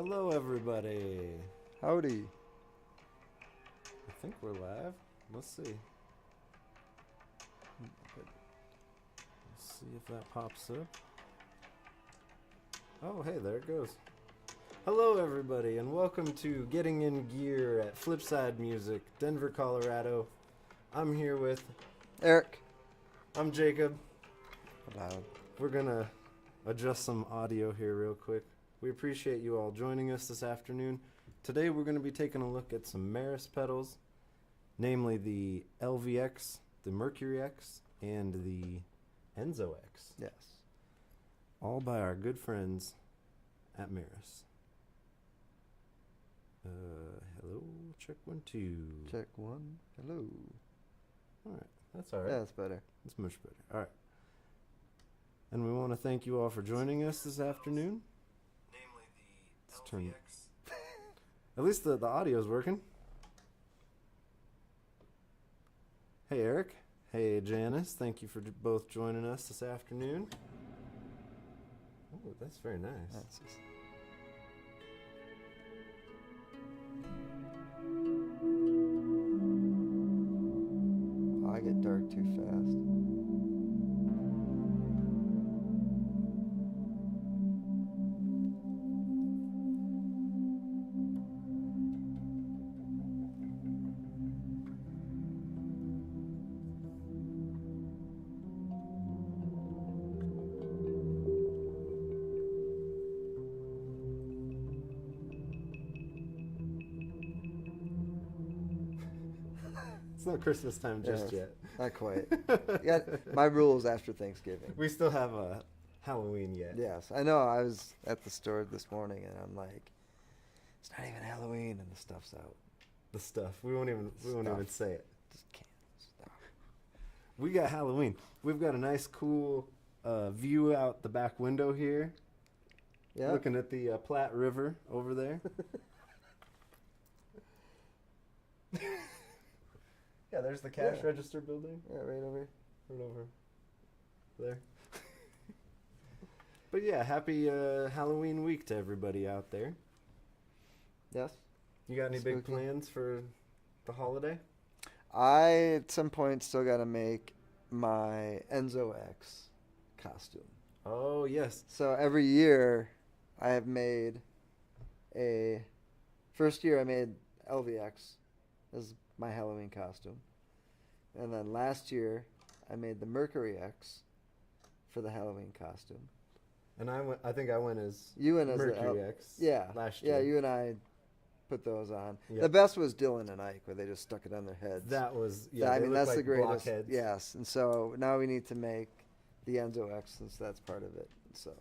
Hello, everybody. Howdy. I think we're live. Let's see. Let's see if that pops up. Oh, hey, there it goes. Hello, everybody, and welcome to Getting in Gear at Flipside Music, Denver, Colorado. I'm here with Eric. I'm Jacob. Loud. We're gonna adjust some audio here real quick. We appreciate you all joining us this afternoon. Today we're going to be taking a look at some Meris pedals, namely the LVX, the Mercury X, and the Enzo X. Yes. All by our good friends at Meris. Hello, check 1 2. Check 1. Hello. All right, that's all right. Yeah, that's better. That's much better. All right. And we want to thank you all for joining us this afternoon. Namely the Let's turn. At least the audio's working. Hey, Eric. Hey, Janice. Thank you for both joining us this afternoon. Oh, that's very nice. That's just... I get dark too fast. It's not Christmas time just yet. Not quite. Yeah, my rule is after Thanksgiving. We still have a Halloween yet. Yes, I know. I was at the store this morning and I'm like, it's not even Halloween and the stuff's out. The stuff. We won't even say it. Just can't stop. We got Halloween. We've got a nice, cool view out the back window here. Yeah. Looking at the Platte River over there. Yeah, there's the cash register building. Yeah, right over. Right over there. But yeah, happy Halloween week to everybody out there. Yes. You got any big Spooky. plans for the holiday? I, at some point, still got to make my Enzo X costume. Oh, yes. So every year, I have made a... First year, I made LVX as my Halloween costume. And then last year, I made the Mercury X for the Halloween costume. And I think I went as You went as the Mercury X last year. Yeah, you and I put those on. Yep. The best was Dylan and Ike, where they just stuck it on their heads. That was, I they mean, look that's like the greatest. blockheads. Yes, and so now we need to make the Enzo X since that's part of it. So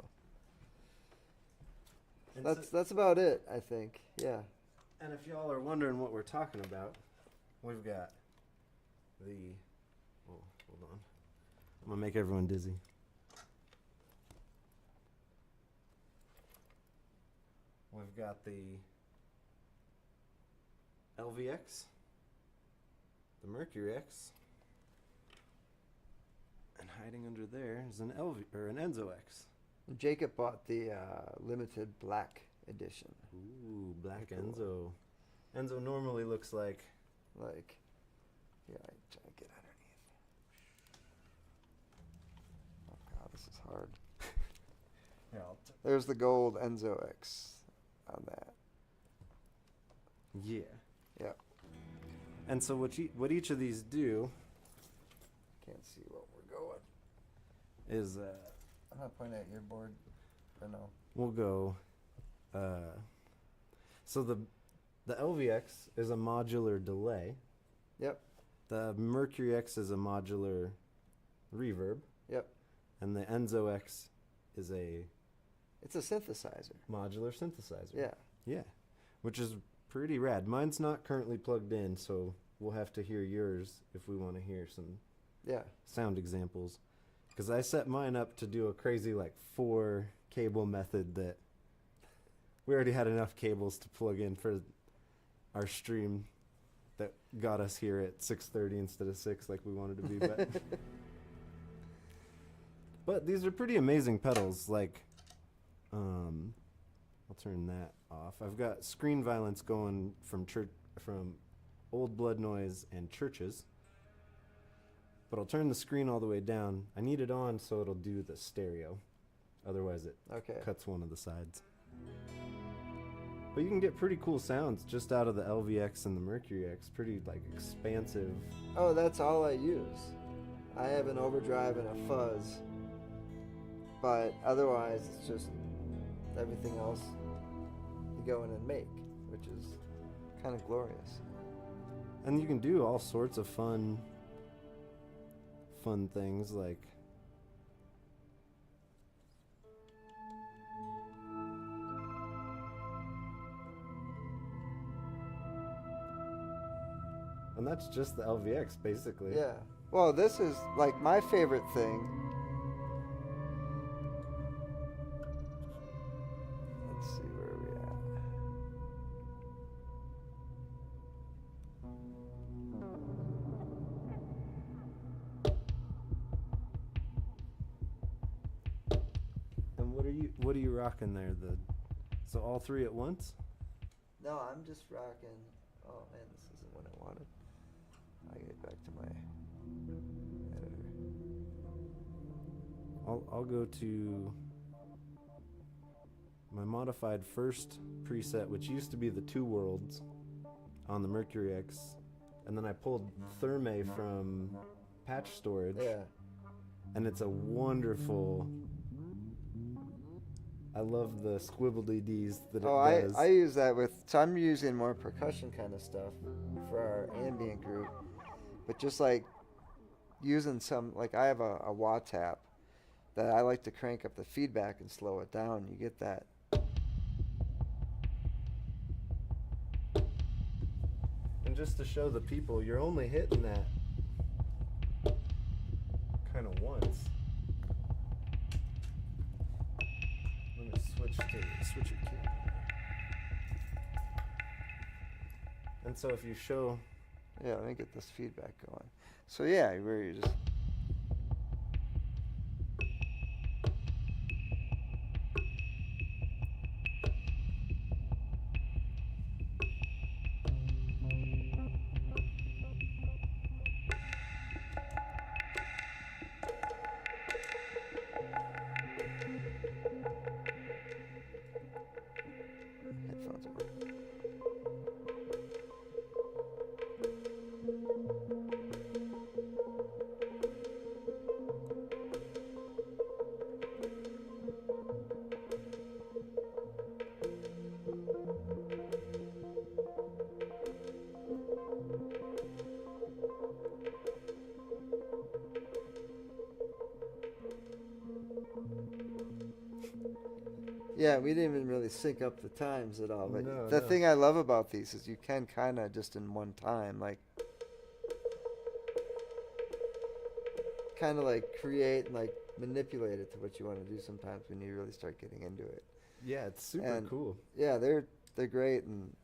And that's about it, I think. Yeah. And if y'all are wondering what we're talking about, we've got the... Oh, hold on. I'm going to make everyone dizzy. We've got the LVX, the Mercury X, and hiding under there is an Enzo X. Jacob bought the limited black edition. Ooh, black Cool. Enzo. Enzo normally looks like... Like, yeah, I try to get underneath. Oh God, this is hard. Yeah, There's the gold Enzo X on that. yeah. Yeah. And so what each of these do Can't see what we're going. is I'm not pointing at your board. Or no. we'll go. So the LVX is a modular delay. Yep. The Mercury X is a modular reverb. Yep. And the Enzo X is a It's a synthesizer. modular synthesizer. Yeah. Yeah. Which is pretty rad. Mine's not currently plugged in, so we'll have to hear yours if we want to hear some Yeah. sound examples. Because I set mine up to do a crazy 4 cable method that we already had enough cables to plug in for our stream that got us here at 6:30 instead of 6 like we wanted to be. But these are pretty amazing pedals. I'll turn that off. I've got screen violence going from old blood noise and churches. But I'll turn the screen all the way down. I need it on so it'll do the stereo. Otherwise it cuts one of the sides. But you can get pretty cool sounds just out of the LVX and the Mercury X. Pretty like expansive. Oh, that's all I use. I have an overdrive and a fuzz. But otherwise it's just everything else you go in and make, which is kind of glorious. And you can do all sorts of fun things like and that's just the LVX basically. Yeah. Well, this is like my favorite thing. Let's see where we at. And what are you rocking there? So all three at once? No, I'm just rocking. Oh man, this isn't what I wanted. I get back to my editor. I'll go to my modified first preset, which used to be the Two Worlds on the Mercury X, and then I pulled Therme from patch storage. Yeah. And it's a wonderful. I love the squibbly D's that it does. I use that so I'm using more percussion kind of stuff for our ambient group. But just like using like I have a wah tap that I like to crank up the feedback and slow it down. You get that. And just to show the people, you're only hitting that kind of once. Let me switch it to. And so if you show. Yeah, let me get this feedback going. So yeah, where you just. Headphones are working. Yeah, we didn't even really sync up the times at all. But the thing I love about these is you can kind of just in one time, like, kind of like create and like manipulate it to what you want to do sometimes when you really start getting into it. Yeah, it's super cool. Yeah, they're great. And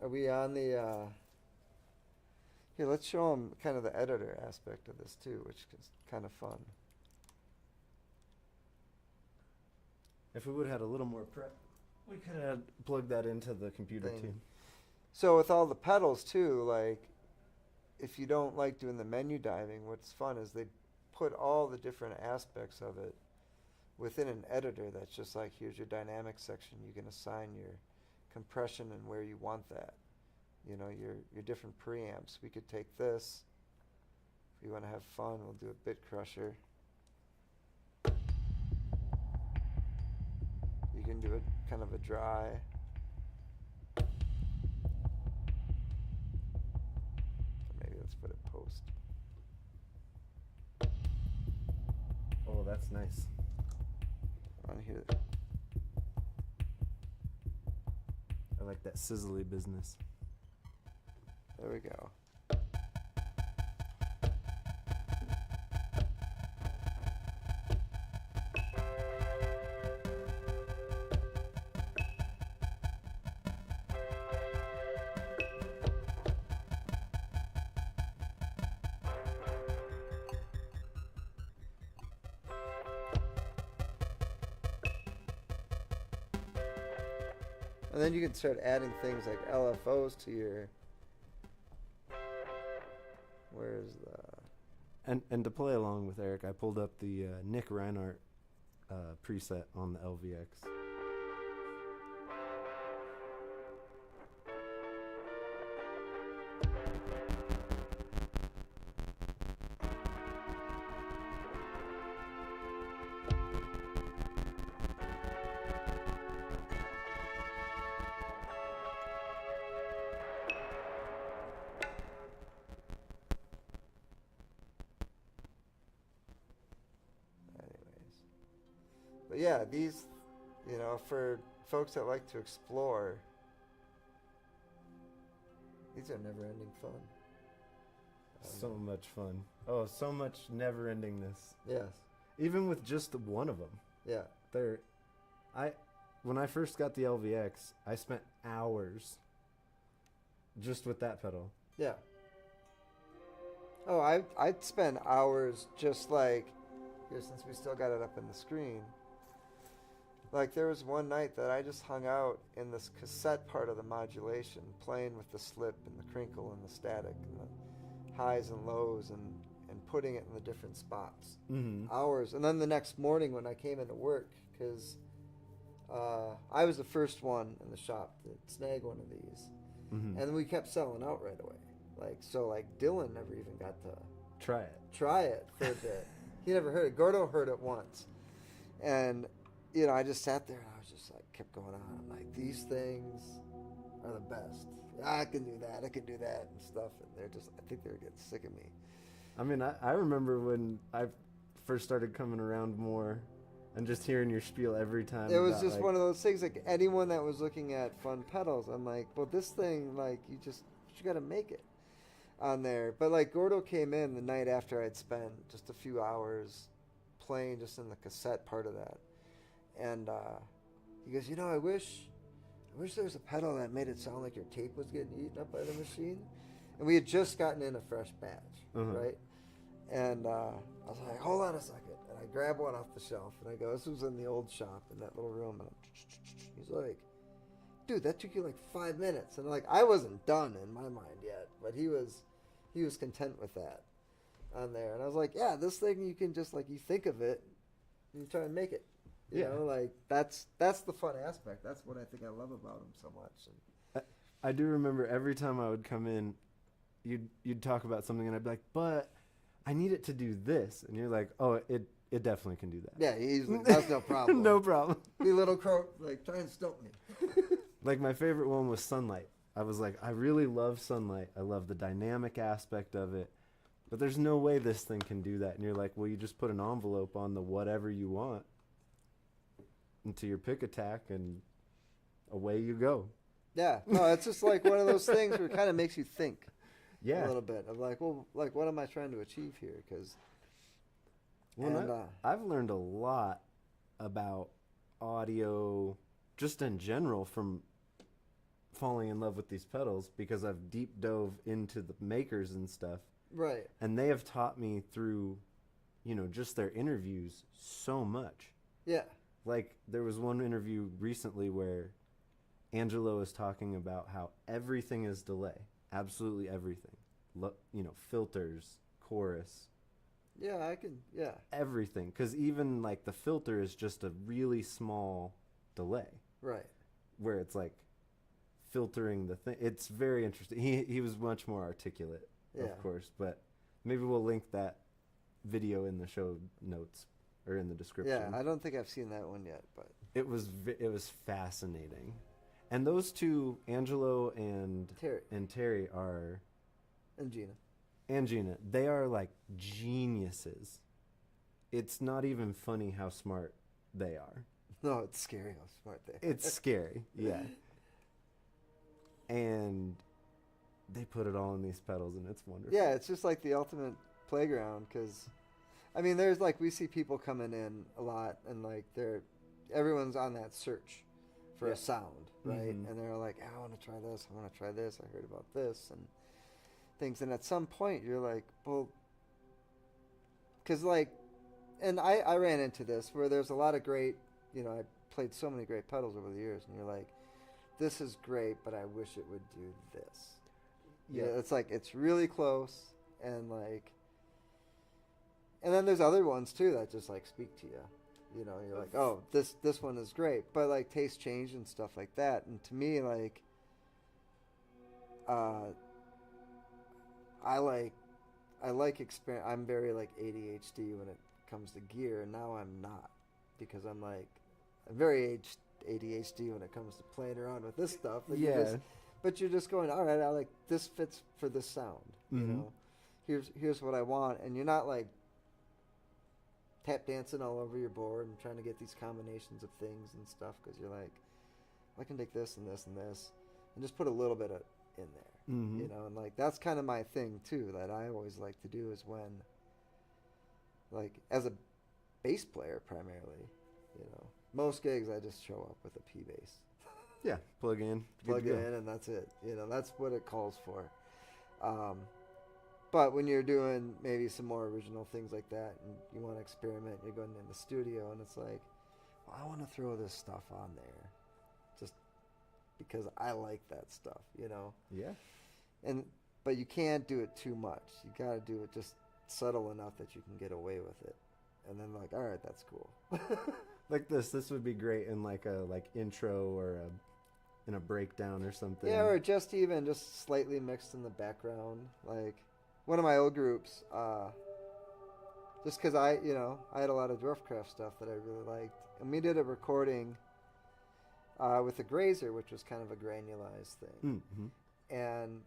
are we on the? Here, let's show them kind of the editor aspect of this too, which is kind of fun. If we would have had a little more prep, we could have plugged that into the computer too. So with all the pedals too, like if you don't like doing the menu diving, what's fun is they put all the different aspects of it within an editor that's just like, here's your dynamic section. You can assign your compression and where you want that. You know, your different preamps. We could take this. If you want to have fun, we'll do a bit crusher. You can do it kind of a dry. Or maybe let's put it post. Oh, that's nice. On here. I like that sizzly business. There we go. And then you can start adding things like LFOs to your. Where's the. And to play along with Eric, I pulled up the Nick Reinhardt preset on the LVX. But yeah, these, for folks that like to explore, these are never-ending fun. So much fun. Oh, so much never-endingness. Yes. Even with just one of them. Yeah. When I first got the LVX, I spent hours just with that pedal. Yeah. Oh, I'd spend hours just like, here, since we still got it up in the screen. Like, there was one night that I just hung out in this cassette part of the modulation, playing with the slip and the crinkle and the static and the highs and lows and putting it in the different spots. Mm-hmm. Hours. And then the next morning when I came into work, because I was the first one in the shop to snag one of these. Mm-hmm. And we kept selling out right away. Like Dylan never even got to Try it for a bit. He never heard it. Gordo heard it once. And, I just sat there and I was just like, kept going on. I'm like, these things are the best. I can do that and stuff. And I think they were getting sick of me. I mean, I remember when I first started coming around more and just hearing your spiel every time. It was just one of those things, like anyone that was looking at fun pedals, I'm like, well, this thing, like, you got to make it on there. But like Gordo came in the night after I'd spent just a few hours playing just in the cassette part of that. And he goes, I wish there was a pedal that made it sound like your tape was getting eaten up by the machine. And we had just gotten in a fresh batch, right? And I was like, hold on a second. And I grabbed one off the shelf and I go, this was in the old shop in that little room. And he's like, dude, that took you like 5 minutes. And like, I wasn't done in my mind yet, but he was content with that on there. And I was like, yeah, this thing, you can just like, you think of it and you try and make it. You know, like that's the fun aspect. That's what I think I love about him so much. And I do remember every time I would come in, you'd talk about something and I'd be like, but I need it to do this. And you're like, oh, it definitely can do that. Yeah, easily. That's no problem. No problem. The little crow, like, try and stump me. Like, my favorite one was Sunlight. I was like, I really love Sunlight. I love the dynamic aspect of it. But there's no way this thing can do that. And you're like, well, you just put an envelope on the whatever you want into your pick attack, and away you go. Yeah. No, it's just like one of those things where it kind of makes you think a little bit of like, well, like, what am I trying to achieve here? Because I've learned a lot about audio just in general from falling in love with these pedals, because I've deep dove into the makers and stuff. Right. And they have taught me through, just their interviews so much. Yeah. Like, there was one interview recently where Angelo is talking about how everything is delay. Absolutely everything. Filters, chorus. Yeah, Everything. Because even, like, the filter is just a really small delay. Right. Where it's, like, filtering the thing. It's very interesting. He was much more articulate, of course. But maybe we'll link that video in the show notes or in the description. Yeah, I don't think I've seen that one yet, but it was fascinating. And those two, Angelo and Terry are, and Gina, they are like geniuses. It's not even funny how smart they are. No, it's scary how smart they are. It's scary, yeah. And they put it all in these pedals, and it's wonderful. Yeah, it's just like the ultimate playground, because there's like, we see people coming in a lot, and like everyone's on that search for a sound, right? Mm-hmm. And they're like, I want to try this, I heard about this, and things. And at some point, you're like, well, because like, and I ran into this where there's a lot of great, I played so many great pedals over the years, and you're like, this is great, but I wish it would do this. Yeah. It's like it's really close, and like, and then there's other ones too that just like speak to you. You know, you're like, oh, this one is great, but like taste change and stuff like that. And to me, like, I like experiment. I'm very like ADHD when it comes to gear, and now I'm not, because I'm very ADHD when it comes to playing around with this stuff. And but you're just going, all right, I like this fits for this sound. Mm-hmm. You know, here's what I want, and you're not like tap dancing all over your board and trying to get these combinations of things and stuff, because you're like, I can take this and this and this, and just put a little bit of in there. Mm-hmm. You know, and like that's kind of my thing too, that I always like to do, is when, like, as a bass player primarily, you know, most gigs I just show up with a P bass. Yeah, plug in, And that's it. You know, that's what it calls for. But when you're doing maybe some more original things like that, and you want to experiment, you're going in the studio, and it's like, well, I want to throw this stuff on there, just because I like that stuff, you know. Yeah. But you can't do it too much. You got to do it just subtle enough that you can get away with it, and then like, all right, that's cool. Like this would be great in like a intro or in a breakdown or something. Yeah, or just even just slightly mixed in the background. Like one of my old groups, just because I had a lot of Dwarfcraft stuff that I really liked, and we did a recording with a Grazer, which was kind of a granulized thing, Mm-hmm. and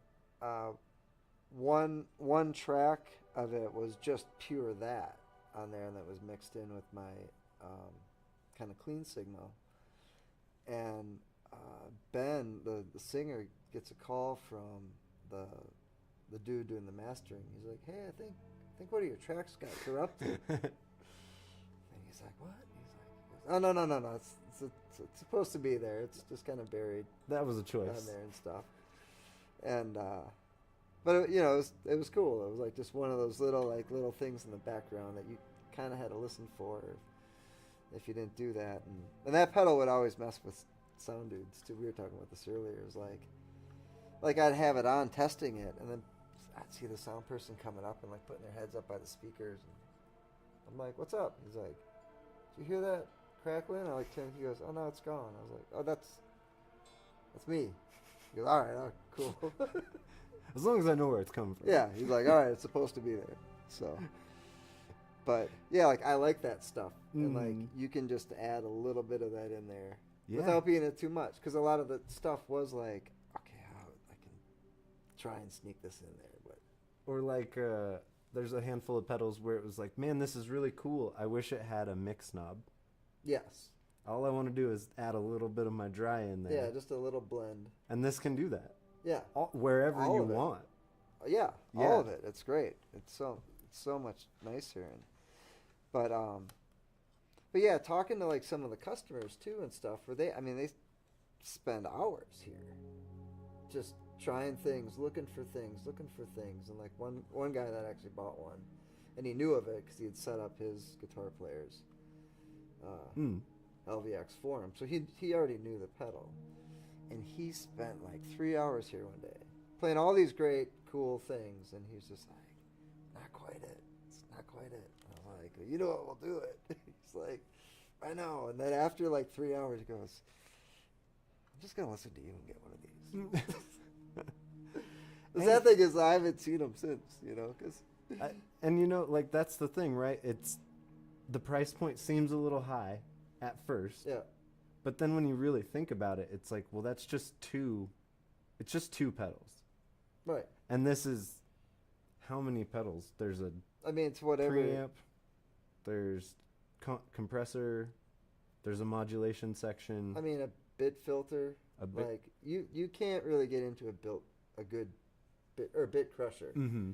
one track of it was just pure that on there, and that was mixed in with my kind of clean signal. And Ben, the singer, gets a call from the dude doing the mastering. He's like, "Hey, I think one of your tracks got corrupted." And he's like, "What?" He's like, "Oh, no. It's supposed to be there. It's just kind of buried." That was a choice. Down there and stuff. And but it was cool. It was like just one of those little things in the background that you kind of had to listen for if you didn't do that. And that pedal would always mess with sound dudes too. We were talking about this earlier. It was like I'd have it on testing it, and then I'd see the sound person coming up and like putting their heads up by the speakers, and I'm like, "What's up?" He's like, "Did you hear that crackling?" I like turn. He goes, "Oh no, it's gone." I was like, "Oh, that's me." He goes, "All right, oh, cool." As long as I know where it's coming from. Yeah, he's like, "All right, it's supposed to be there." So, but yeah, like I like that stuff, and like you can just add a little bit of that in there without being it too much, because a lot of the stuff was like, okay, I can try and sneak this in there, but or like there's a handful of pedals where it was like, man, this is really cool. I wish it had a mix knob. yes, All I want to do is add a little bit of my dry in there. yeah, just a little blend. And this can do that. Yeah, Wherever all you of it. want. Yeah, all of it. It's great. It's so much nicer, but yeah, talking to like some of the customers too and stuff, where they spend hours here, just trying things, looking for things, and like one guy that actually bought one, and he knew of it because he had set up his guitar players, LVX for him, so he already knew the pedal, and he spent like 3 hours here one day playing all these great cool things, and he's just like, not quite it. It's not quite it. I'm like, you know what, we'll do it. He's like, I know. And then after like 3 hours, he goes, I'm just gonna listen to you and get one of these. The sad thing is I haven't seen him since, because like that's the thing, right? It's the price point seems a little high at first. yeah, But then when you really think about it, it's like, well, it's just two pedals. right. And this is how many pedals? There's a It's whatever. preamp, there's compressor, there's a modulation section. A bit filter. A bit- Like you can't really get into a good bit crusher. Mm-hmm.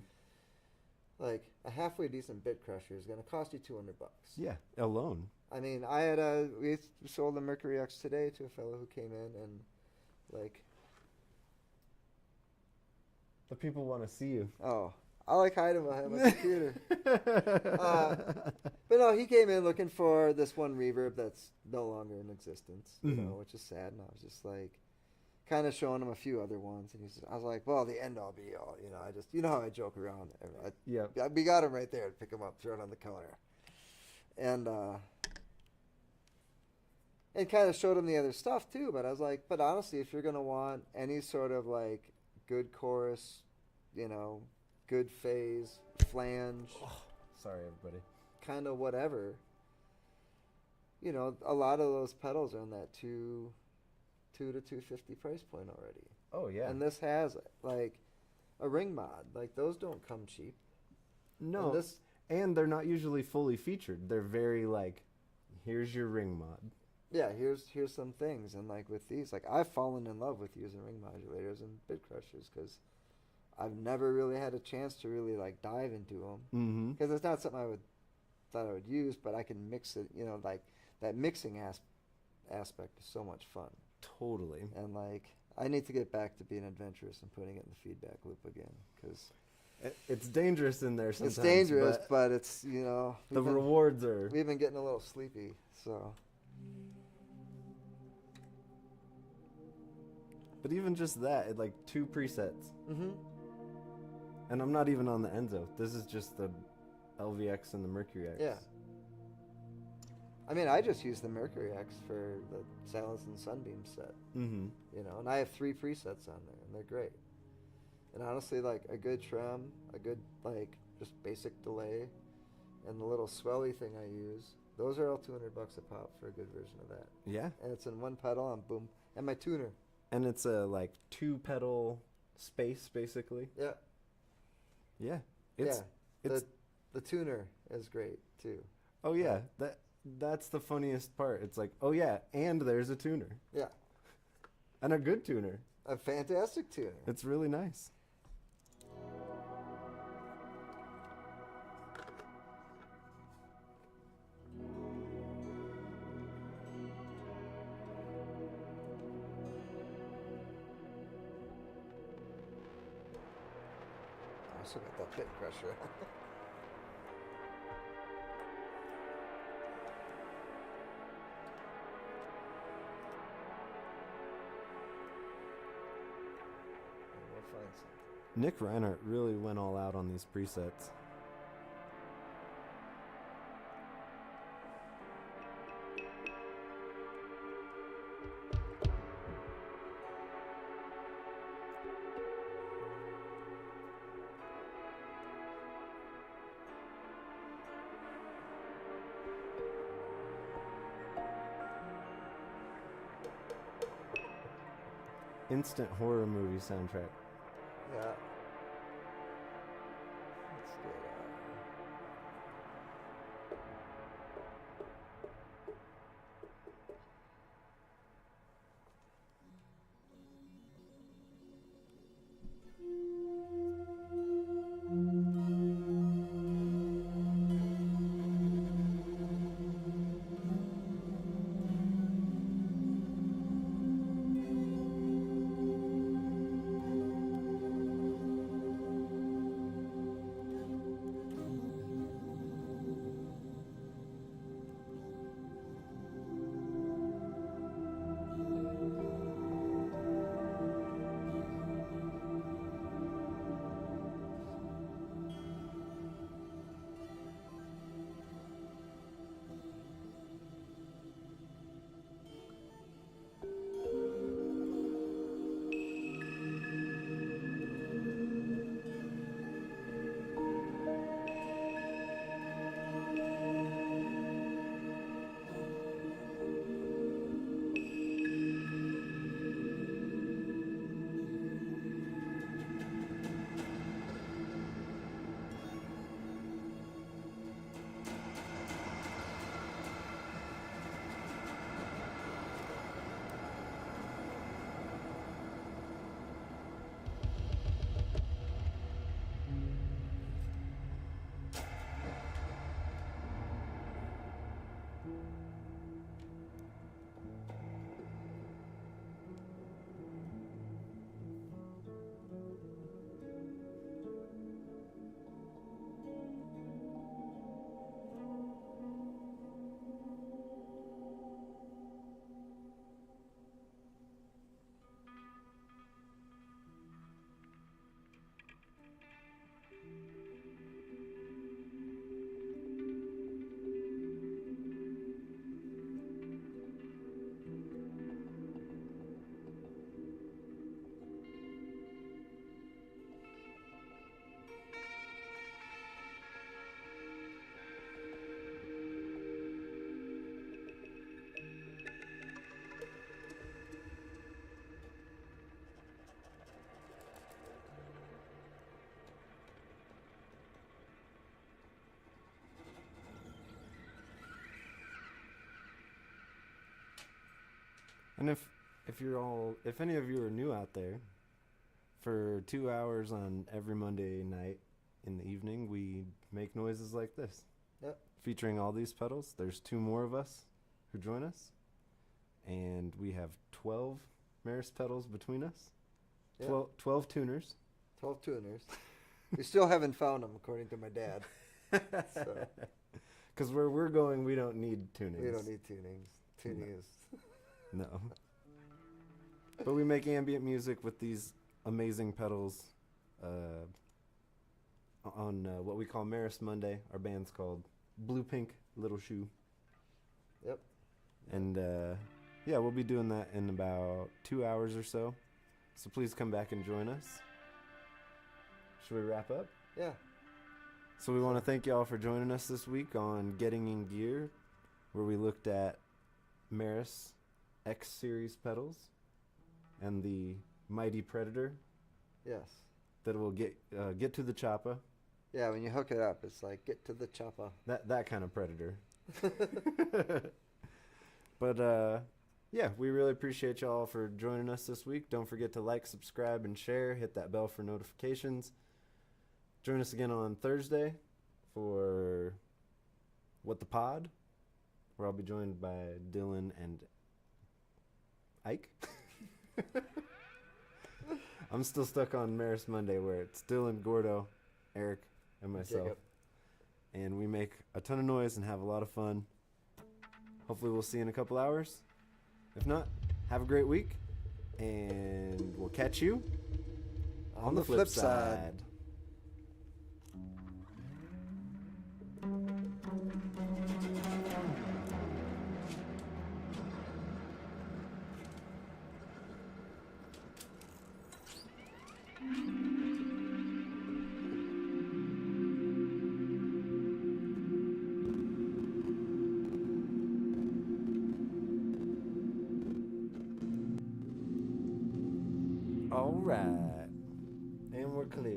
Like a halfway decent bit crusher is going to cost you $200. Yeah, alone. We sold the Mercury X today to a fellow who came in, and like, The people want to see you. oh, I like hiding behind my computer. But no, he came in looking for this one reverb that's no longer in existence, Mhm. which is sad. And I was just like, kind of showing him a few other ones, and I was like, well, the end all be all, you know. You know how I joke around. We got him right there to pick him up, throw it on the counter, and kind of showed him the other stuff too. But I was like, but honestly, if you're gonna want any sort of like good chorus, you know, good phase, flange, Sorry, everybody. kind of whatever. You know, a lot of those pedals are in that two to $250 price point already. Oh yeah. And this has like a ring mod. Like those don't come cheap. No. And they're not usually fully featured. They're very like, here's your ring mod. Yeah, here's some things. And like with these, like I've fallen in love with using ring modulators and bit crushers because I've never really had a chance to really like dive into them. Because it's not something I would use, but I can mix it. You know, like that mixing aspect is so much fun. Totally. And like I need to get back to being adventurous and putting it in the feedback loop again because it's dangerous in there sometimes. it's dangerous, but it's, you know, the rewards are. We've been getting a little sleepy, so. But even just that, like 2 presets. Mm-hmm. And I'm not even on the Enzo. This is just the LVX and the Mercury X. Yeah. I mean, I just use the Mercury X for the Silence and Sunbeam set. Mm-hmm. You know, and I have 3 presets on there, and they're great. And honestly, like a good trem, a good like just basic delay, and the little swelly thing I use, those are all $200 a pop for a good version of that. Yeah. And it's in one pedal, and boom, and my tuner. And it's a like 2 pedal space basically. Yeah. Yeah. It's the the tuner is great too. Oh yeah, that's the funniest part. It's like, oh yeah, and there's a tuner. Yeah. And a good tuner. A fantastic tuner. It's really nice. I still got that pit crusher. We'll find something. Nick Reinhardt really went all out on these presets. Instant horror movie soundtrack. Yeah. Let's get And if any of you are new out there, for 2 hours on every Monday night in the evening, we make noises like this. Yep. Featuring all these pedals. There's 2 more of us who join us, and we have 12 Meris pedals between us. Yep. 12 tuners. 12 tuners. We still haven't found them, according to my dad. So. Because where we're going, we don't need tunings. We don't need tunings. Tuning is. No. But we make ambient music with these amazing pedals on what we call Meris Monday. Our band's called Blue Pink Little Shoe. Yep. And yeah, we'll be doing that in about 2 hours or so. So please come back and join us. Should we wrap up? Yeah. So we want to thank y'all for joining us this week on Getting in Gear, where we looked at Meris X Series pedals and the Mighty Predator Yes. that will get to the chopper. Yeah, when you hook it up, it's like, get to the chopper. That kind of Predator. But yeah, we really appreciate y'all for joining us this week. Don't forget to like, subscribe, and share. Hit that bell for notifications. Join us again on Thursday for What the Pod, where I'll be joined by Dylan and Ike. I'm still stuck on Meris Monday, where it's Dylan, Gordo, Eric, and myself. Jacob. And we make a ton of noise and have a lot of fun. Hopefully we'll see you in a couple hours. If not, have a great week, and we'll catch you on the flip side. All right, and we're clear.